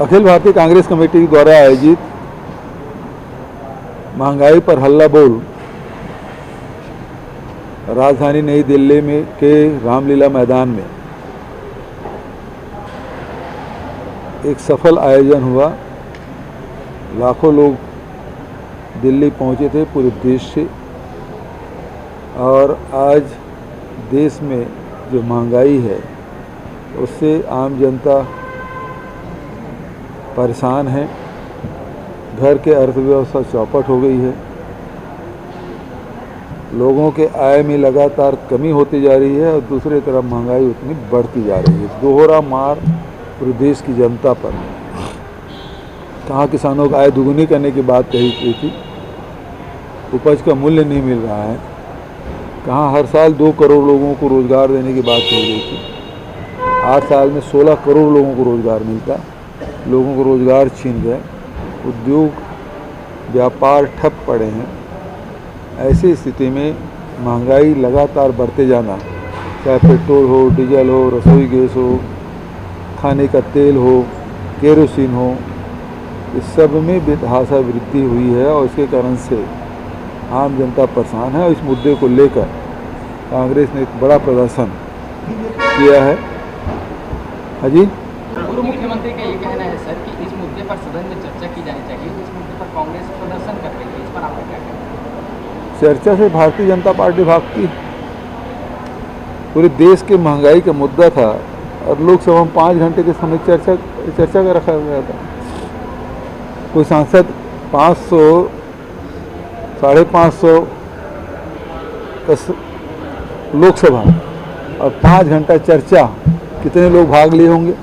Akhil Bharatiya Congress committee द्वारा आयोजित महंगाई पर हल्ला बोल राजधानी नई दिल्ली में के रामलीला मैदान में एक सफल आयोजन हुआ। लाखों लोग दिल्ली पहुंचे थे पूरे देश से। और आज देश में जो महंगाई है उससे आम जनता परेशान है। घर के अर्थव्यवस्था चौपट हो गई है। लोगों के आय में लगातार कमी होती जा रही है और दूसरी तरफ महंगाई उतनी बढ़ती जा रही है। दोहरा मार पूरे देश की जनता पर। कहाँ किसानों का आय दुगुनी करने की बात कही गई थी, उपज का मूल्य नहीं मिल रहा है। कहाँ हर साल 2 करोड़ लोगों को रोज़गार देने की बात कही गई थी, 8 साल में 16 करोड़ लोगों को रोज़गार मिलता। लोगों को रोज़गार छीन गए, उद्योग व्यापार ठप पड़े हैं। ऐसी स्थिति में महंगाई लगातार बढ़ते जाना, चाहे पेट्रोल हो, डीजल हो, रसोई गैस हो, खाने का तेल हो, केरोसिन हो, इस सब में बेतहाशा वृद्धि हुई है और इसके कारण से आम जनता परेशान है। और इस मुद्दे को लेकर कांग्रेस ने एक बड़ा प्रदर्शन किया है। हाँ जी, पूर्व मुख्यमंत्री का ये कहना है सर कि इस मुद्दे पर सदन में चर्चा की जानी चाहिए। इस मुद्दे पर कांग्रेस प्रदर्शन कर रही है, इस पर आपका क्या कहना है? चर्चा से भारतीय जनता पार्टी भागती। पूरे देश के महंगाई का मुद्दा था और लोकसभा में 5 घंटे के समय चर्चा का रखा गया था। कोई सांसद 500 550 लोकसभा और 5 घंटा चर्चा, कितने लोग भाग लिए होंगे?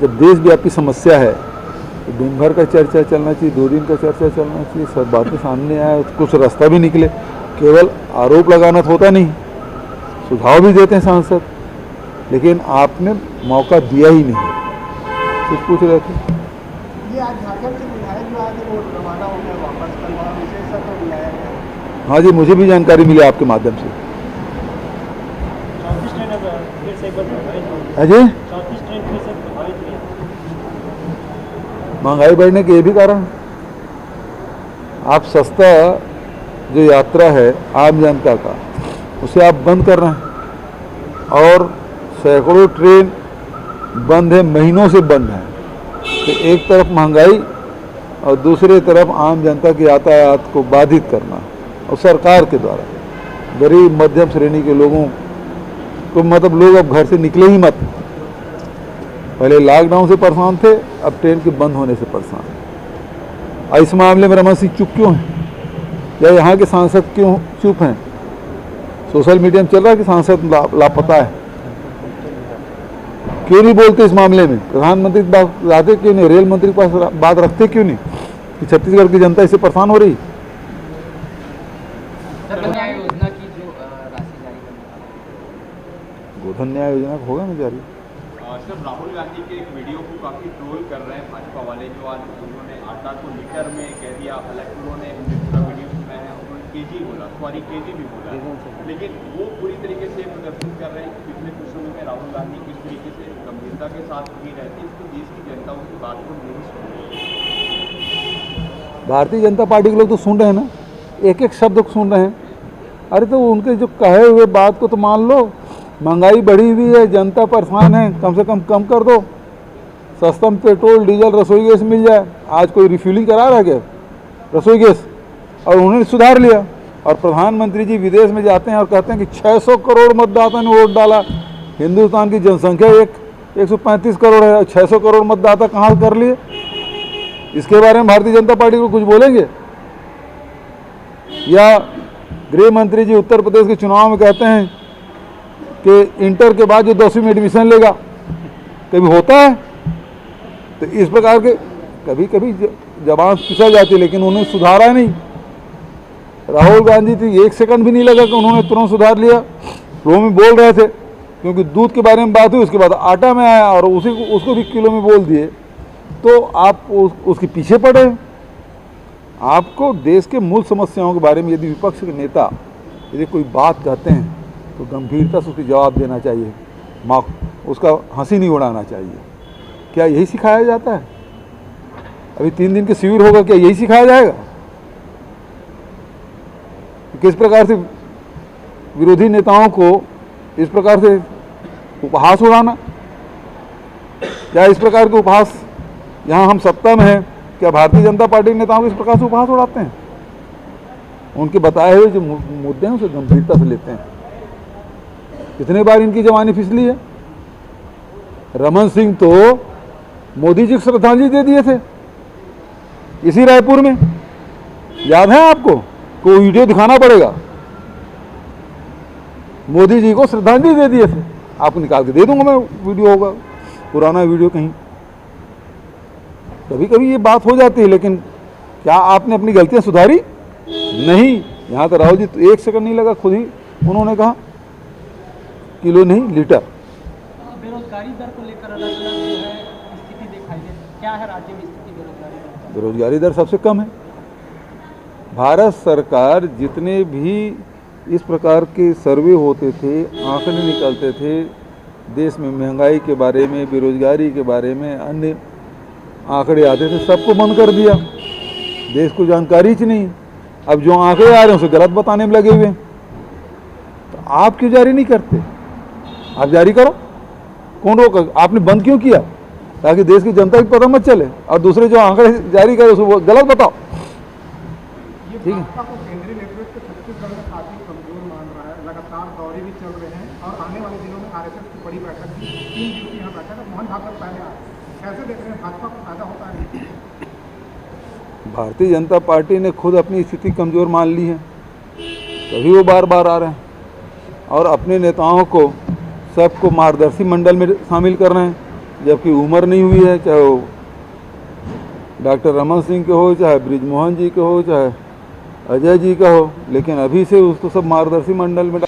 जब देशव्यापी समस्या है तो दिन भर का चर्चा चलना चाहिए, 2 दिन का चर्चा चलना चाहिए, सब बातें सामने आए, कुछ रास्ता भी निकले। केवल आरोप लगाना तो होता नहीं, सुझाव भी देते हैं सांसद, लेकिन आपने मौका दिया ही नहीं। कुछ पूछ रहे थे? ये आज झारखंड से विधायक जो आज वो रवाना हो गया वापस, कल वहाँ विशेष सत्र बुलाया गया। हाँ जी, मुझे भी जानकारी मिली आपके माध्यम से। 34 ट्रेन फिर से एक बार प्रभावित। हाँ जी, 34 ट्रेन फिर से प्रभावित हुई। महंगाई बढ़ने के ये भी कारण। आप सस्ता जो यात्रा है आम जनता का, उसे आप बंद कर रहे हैं और सैकड़ों ट्रेन बंद है, महीनों से बंद है। तो एक तरफ महंगाई और दूसरी तरफ आम जनता की यातायात को बाधित करना, और सरकार के द्वारा गरीब मध्यम श्रेणी के लोगों को, मतलब लोग अब घर से निकले ही मत। पहले लॉकडाउन से परेशान थे, अब ट्रेन के बंद होने से परेशान। और इस मामले में रमन सिंह चुप क्यों हैं, या यहाँ के सांसद क्यों चुप हैं? सोशल मीडिया में चल रहा है कि सांसद लापता है। क्यों नहीं बोलते इस मामले में? प्रधानमंत्री की बात लाते क्यों नहीं? रेल मंत्री के पास बात रखते क्यों नहीं कि छत्तीसगढ़ की जनता इससे परेशान हो रही? गोधन न्याय योजना की जो राशि जारी करने, गोधन न्याय योजना होगा ना जारी। सर, राहुल गांधी के एक वीडियो को काफी ट्रोल कर रहे हैं भाजपा वाले, जो आज उन्होंने आटा को लीटर में कह दिया। हालांकि उन्होंने दूसरा वीडियो सुना है, उन्होंने केजी बोला, सॉरी केजी भी बोला, लेकिन वो पूरी तरीके से प्रदर्शन कर रहे हैं कि पिछले कुछ समय में राहुल गांधी किस तरीके से गंभीरता के साथ नहीं रहती, इसको देश की जनता उनकी बात को नहीं सुन रही। भारतीय जनता पार्टी के लोग तो सुन रहे हैं ना, एक एक शब्द को सुन रहे हैं। अरे तो उनके जो कहे हुए बात को तो मान लो। महंगाई बढ़ी हुई है, जनता परेशान है, कम से कम कर दो। सस्ता में पेट्रोल डीजल रसोई गैस मिल जाए। आज कोई रिफ्यूलिंग करा रहा है क्या रसोई गैस? और उन्होंने सुधार लिया। और प्रधानमंत्री जी विदेश में जाते हैं और कहते हैं कि 600 करोड़ मतदाता ने वोट डाला। हिंदुस्तान की जनसंख्या 135 करोड़ है, 600 करोड़ मतदाता कहाँ कर लिए? इसके बारे में भारतीय जनता पार्टी को कुछ बोलेंगे? या गृह मंत्री जी उत्तर प्रदेश के चुनाव में कहते हैं कि इंटर के बाद जो 10वीं में एडमिशन लेगा, कभी होता है? तो इस प्रकार के कभी कभी जबान पिसा जाती है, लेकिन उन्होंने सुधारा नहीं। राहुल गांधी थी, 1 सेकंड भी नहीं लगा कि उन्होंने तुरंत सुधार लिया। वो में बोल रहे थे, क्योंकि दूध के बारे में बात हुई, उसके बाद आटा में आया और उसको भी किलो में बोल दिए, तो आप उसके पीछे पड़े। आपको देश के मूल समस्याओं के बारे में यदि विपक्ष के नेता यदि कोई बात कहते हैं तो गंभीरता से उसको जवाब देना चाहिए, उसका हंसी नहीं उड़ाना चाहिए। क्या यही सिखाया जाता है? अभी 3 दिन के शिविर होगा, क्या यही सिखाया जाएगा? किस प्रकार से विरोधी नेताओं को इस प्रकार से उपहास उड़ाना, क्या इस प्रकार के उपहास यहाँ हम सत्ता में हैं, क्या भारतीय जनता पार्टी के नेताओं को इस प्रकार से उपहास उड़ाते हैं? उनके बताए हुए जो मुद्दे हैं उसे गंभीरता से लेते हैं। कितने बार इनकी जवानी फिसली है। रमन सिंह तो मोदी जी को श्रद्धांजलि दे दिए थे इसी रायपुर में, याद है आपको? कोई वीडियो दिखाना पड़ेगा। मोदी जी को श्रद्धांजलि दे दिए थे, आपको निकाल के दे दूंगा मैं, वीडियो होगा, पुराना वीडियो कहीं। कभी कभी ये बात हो जाती है, लेकिन क्या आपने अपनी गलतियां सुधारी? नहीं। यहाँ तो राहुल जी तो 1 सेकंड नहीं लगा, खुद ही उन्होंने कहा किलो नहीं लीटर। बेरोजगारी दर को लेकर अलग अलग जो है स्थिति दिखाई दे, क्या है राज्य में स्थिति बेरोजगारी दर? बेरोजगारी दर सबसे कम है। भारत सरकार जितने भी इस प्रकार के सर्वे होते थे, आंकड़े निकलते थे देश में महंगाई के बारे में, बेरोजगारी के बारे में, अन्य आंकड़े आते थे, सबको बंद कर दिया। देश को जानकारी ही नहीं। अब जो आंकड़े आ रहे हैं उसे गलत बताने में लगे हुए हैं। तो आप क्यों जारी नहीं करते? आप जारी करो, कौन रोका? आपने बंद क्यों किया? ताकि देश की जनता की पता मत चले, और दूसरे जो आंकड़े जारी करे उसको गलत बताओ। ठीक है। भाजपा को केंद्रीय नेतृत्व छत्तीसगढ़ में काफी कमजोर मान रहा है, लगातार दौरे भी चल रहे हैं और आने वाले दिनों में आरएसएस की बड़ी बैठक भी 3 दिवसीय यहाँ बैठक है। मोहन भागवत पहले आए, कैसे देख रहे हैं? भाजपा को फायदा होता है? भारतीय जनता पार्टी ने खुद अपनी स्थिति कमजोर मान ली है, तभी वो बार बार आ रहे हैं और अपने नेताओं को सबको मार्गदर्शी मंडल में शामिल कर रहे हैं, जबकि उम्र नहीं हुई है। चाहे वो डॉक्टर रमन सिंह के हो, चाहे ब्रिजमोहन जी के हो, चाहे अजय जी का हो, लेकिन अभी से उसको सब मार्गदर्शी मंडल में